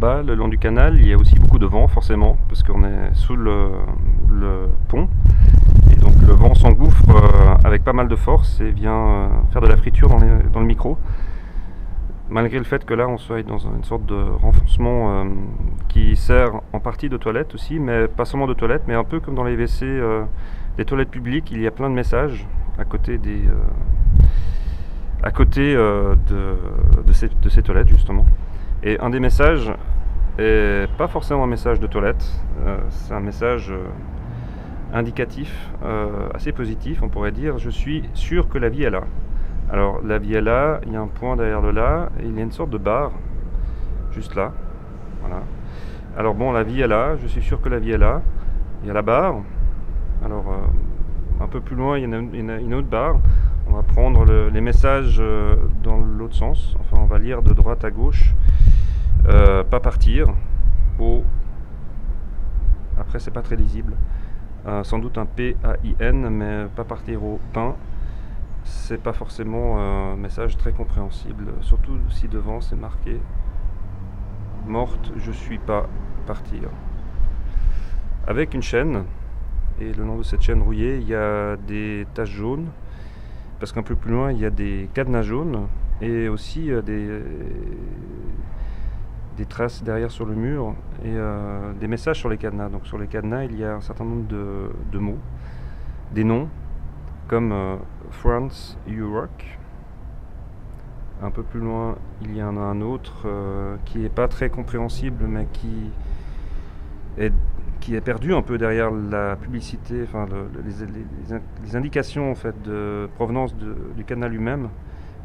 bas, le long du canal, il y a aussi beaucoup de vent, forcément, parce qu'on est sous le pont. Et donc le vent s'engouffre avec pas mal de force et vient faire de la friture dans le micro. Malgré le fait que là, on soit dans une sorte de renfoncement qui sert en partie de toilette aussi, mais pas seulement de toilette, mais un peu comme dans les WC des toilettes publiques, il y a plein de messages à côté de ces toilettes, justement. Et un des messages est pas forcément un message de toilette, c'est un message indicatif, assez positif, on pourrait dire. Je suis sûr que la vie est là. Alors la vie est là, il y a un point derrière le là, et il y a une sorte de barre, juste là. Voilà. Alors bon, la vie est là, je suis sûr que la vie est là. Il y a la barre. Alors un peu plus loin, il y a une autre barre. On va prendre les messages dans l'autre sens. Enfin, on va lire de droite à gauche. Pas partir. Oh. Après, c'est pas très lisible. Sans doute un P-A-I-N, mais pas partir au pain. C'est pas forcément un message très compréhensible. Surtout si devant c'est marqué morte, je suis pas partir. Avec une chaîne. Et le long de cette chaîne rouillée, il y a des taches jaunes. Parce qu'un peu plus loin, il y a des cadenas jaunes. Et aussi des traces derrière sur le mur. Et des messages sur les cadenas. Donc sur les cadenas, il y a un certain nombre de mots. Des noms. Comme France, You Rock. Un peu plus loin, il y en a un autre qui n'est pas très compréhensible, mais qui est perdu un peu derrière la publicité, enfin les indications en fait de provenance du canal lui-même,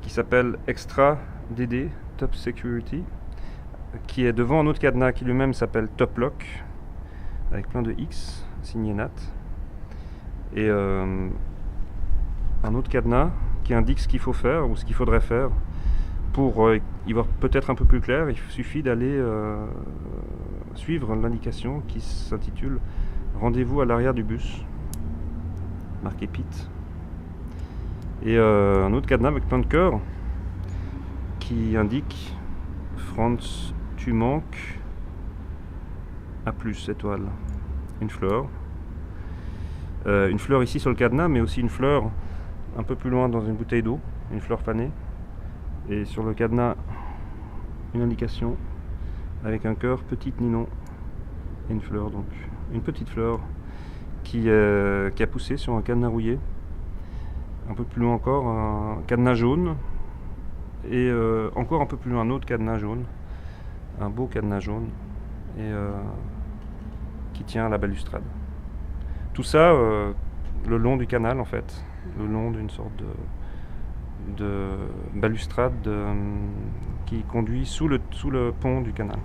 qui s'appelle Extra DD, Top Security, qui est devant un autre cadenas qui lui-même s'appelle Top Lock, avec plein de X, signé Nat. Et un autre cadenas qui indique ce qu'il faut faire ou ce qu'il faudrait faire. Pour y voir peut-être un peu plus clair, il suffit d'aller suivre l'indication qui s'intitule « Rendez-vous à l'arrière du bus », marqué Pete. Et un autre cadenas avec plein de cœurs qui indique « France, tu manques à plus, étoile ». Une fleur. Une fleur ici sur le cadenas, mais aussi une fleur un peu plus loin dans une bouteille d'eau, une fleur fanée. Et sur le cadenas, une indication avec un cœur, petite Ninon, et une fleur, donc une petite fleur qui a poussé sur un cadenas rouillé. Un peu plus loin encore, un cadenas jaune, et encore un peu plus loin, un autre cadenas jaune, un beau cadenas jaune, et qui tient à la balustrade. Tout ça le long du canal, en fait, le long d'une sorte de balustrade qui conduit sous le pont du canal.